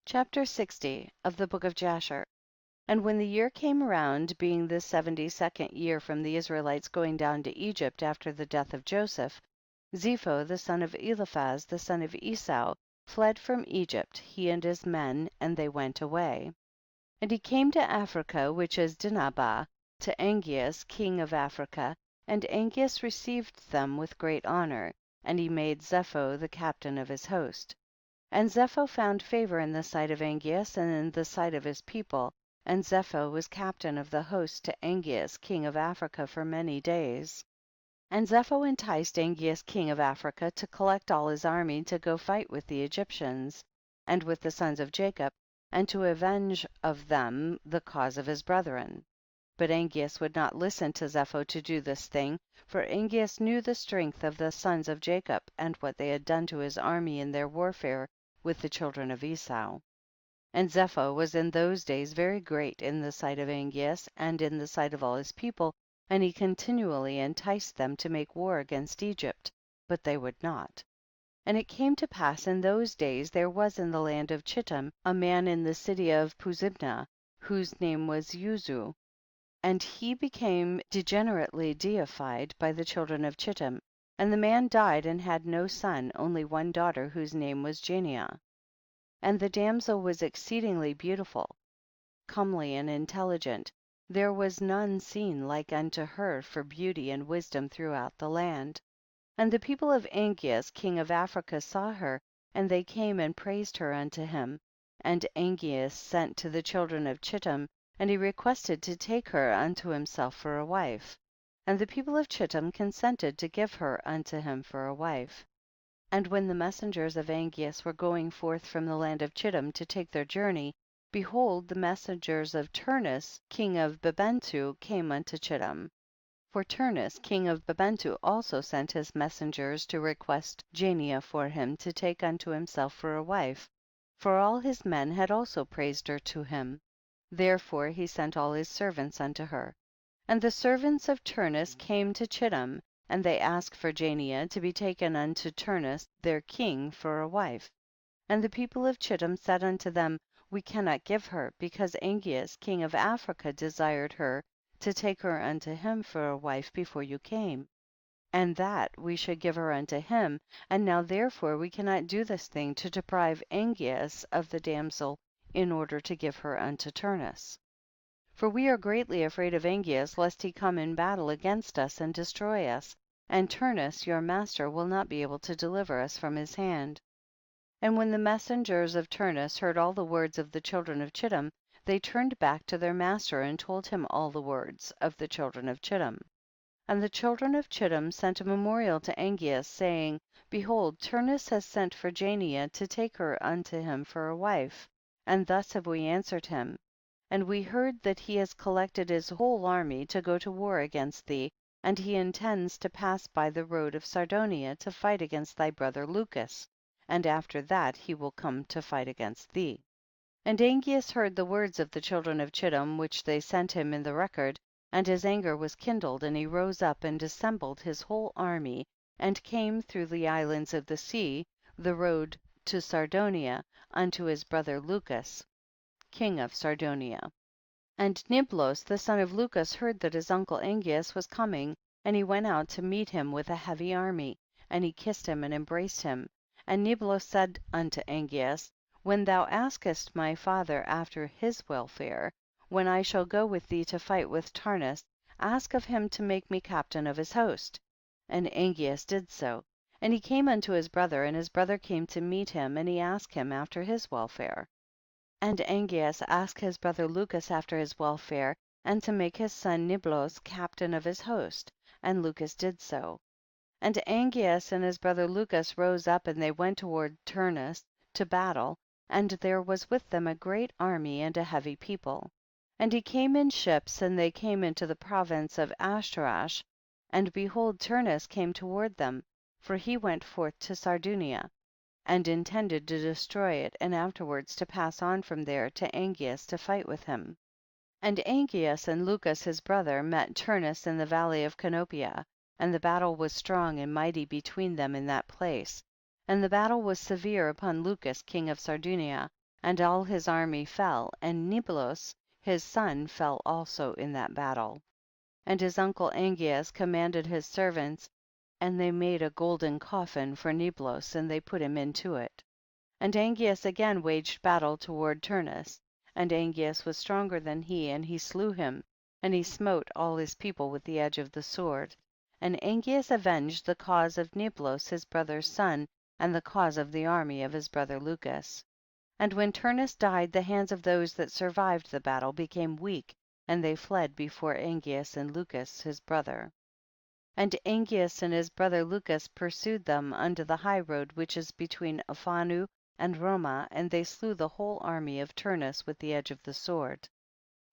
Chapter 60 of the Book of Jasher. And when the year came round, being the 72nd year from the Israelites going down to Egypt after the death of Joseph, Zepho the son of Eliphaz the son of Esau fled from Egypt, he and his men, and they went away. And he came to Africa, which is Dinhabah, to Angeas king of Africa, and Angeas received them with great honor, and he made Zepho the captain of his host. And Zepho found favor in the sight of Angeas and in the sight of his people, and Zepho was captain of the host to Angeas king of Africa for many days. And Zepho enticed Angeas king of Africa to collect all his army to go fight with the Egyptians, and with the sons of Jacob, and to avenge of them the cause of his brethren. But Angeas would not listen to Zepho to do this thing, for Angeas knew the strength of the sons of Jacob, and what they had done to his army in their warfare with the children of Esau. And Zepho was in those days very great in the sight of Angeas and in the sight of all his people, and he continually enticed them to make war against Egypt, but they would not. And it came to pass in those days there was in the land of Chittim a man in the city of Puzimna, whose name was Uzu, and he became degenerately deified by the children of Chittim, and the man died and had no son, only one daughter whose name was Janiah. And the damsel was exceedingly beautiful, comely and intelligent, there was none seen like unto her for beauty and wisdom throughout the land. And the people of Angeas king of Africa saw her, and they came and praised her unto him. And Angeas sent to the children of Chittim, and he requested to take her unto himself for a wife. And the people of Chittim consented to give her unto him for a wife. And when the messengers of Angeas were going forth from the land of Chittim to take their journey, behold the messengers of Turnus king of Bibentu came unto Chittim. For Turnus king of Bibentu also sent his messengers to request Janiah for him to take unto himself for a wife, for all his men had also praised her to him. Therefore he sent all his servants unto her. And the servants of Turnus came to Chittim, and they asked for Janiah to be taken unto Turnus their king for a wife. And the people of Chittim said unto them, we cannot give her, because Angeas king of Africa desired her to take her unto him for a wife before you came, and that we should give her unto him, and now therefore we cannot do this thing to deprive Angeas of the damsel in order to give her unto Turnus. For we are greatly afraid of Angeas lest he come in battle against us and destroy us, and Turnus your master will not be able to deliver us from his hand. And when the messengers of Turnus heard all the words of the children of Chittim, they turned back to their master and told him all the words of the children of Chittim. And the children of Chittim sent a memorial to Angeas, saying, behold, Turnus has sent for Janiah to take her unto him for a wife, and thus have we answered him. And we heard that he has collected his whole army to go to war against thee, and he intends to pass by the road of Sardonia to fight against thy brother Lucus, and after that he will come to fight against thee. And Angeas heard the words of the children of Chittim which they sent him in the record, and his anger was kindled, and he rose up and assembled his whole army, and came through the islands of the sea, the road to Sardonia, unto his brother Lucus, king of Sardonia. And Niblos the son of Lucus heard that his uncle Angeas was coming, and he went out to meet him with a heavy army, and he kissed him and embraced him. And Niblos said unto Angeas, when thou askest my father after his welfare, when I shall go with thee to fight with Turnus, ask of him to make me captain of his host. And Angeas did so, and he came unto his brother, and his brother came to meet him, and he asked him after his welfare. And Angeas asked his brother Lucus after his welfare, and to make his son Niblos captain of his host, and Lucus did so. And Angeas and his brother Lucus rose up, and they went toward Turnus to battle, and there was with them a great army and a heavy people. And he came in ships, and they came into the province of Ashtarash, and behold Turnus came toward them, for he went forth to Sardunia, and intended to destroy it, and afterwards to pass on from there to Angeas to fight with him. And Angeas and Lucus his brother met Turnus in the valley of Canopia, and the battle was strong and mighty between them in that place. And the battle was severe upon Lucus king of Sardunia, and all his army fell, and Nebulos his son fell also in that battle. And his uncle Angeas commanded his servants, and they made a golden coffin for Nebulos, and they put him into it. And Angeas again waged battle toward Turnus, and Angeas was stronger than he, and he slew him, and he smote all his people with the edge of the sword. And Angeas avenged the cause of Nebulos his brother's son, and the cause of the army of his brother Lucus. And when Turnus died, the hands of those that survived the battle became weak, and they fled before Angeas and Lucus his brother. And Angeas and his brother Lucus pursued them unto the high road which is between Ophanu and Roma, and they slew the whole army of Turnus with the edge of the sword.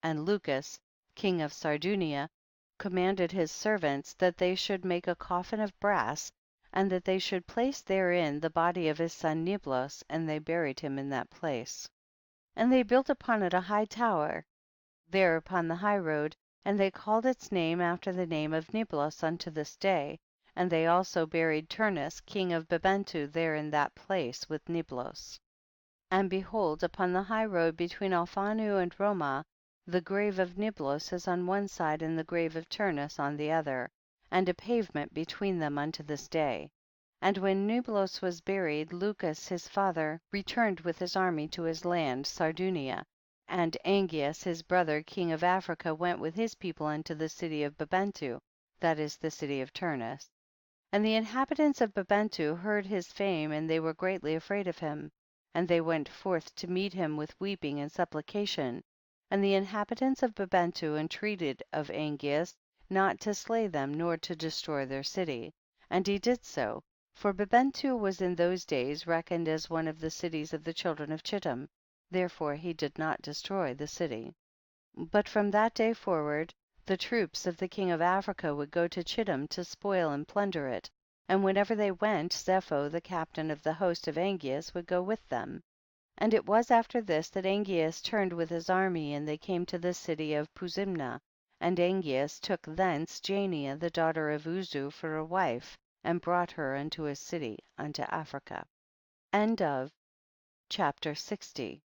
And Lucus, king of Sardunia, commanded his servants that they should make a coffin of brass, and that they should place therein the body of his son Nebulos, and they buried him in that place. And they built upon it a high tower, there upon the high road, and they called its name after the name of Nebulos unto this day, and they also buried Turnus king of Bibentu there in that place with Nebulos. And behold, upon the high road between Alphanu and Roma, the grave of Nebulos is on one side and the grave of Turnus on the other, and a pavement between them unto this day. And when Nebulos was buried, Lucus his father returned with his army to his land Sardunia, and Angeas his brother king of Africa went with his people unto the city of Bibentu, that is the city of Turnus. And the inhabitants of Bibentu heard his fame, and they were greatly afraid of him, and they went forth to meet him with weeping and supplication. And the inhabitants of Bibentu entreated of Angeas not to slay them nor to destroy their city, and he did so, for Bibentu was in those days reckoned as one of the cities of the children of Chittim, therefore he did not destroy the city. But from that day forward the troops of the king of Africa would go to Chittim to spoil and plunder it, and whenever they went, Zepho the captain of the host of Angeas would go with them. And it was after this that Angeas turned with his army, and they came to the city of Puzimna, and Angeas took thence Jania the daughter of Uzu for a wife, and brought her unto his city, unto Africa. Chapter 60.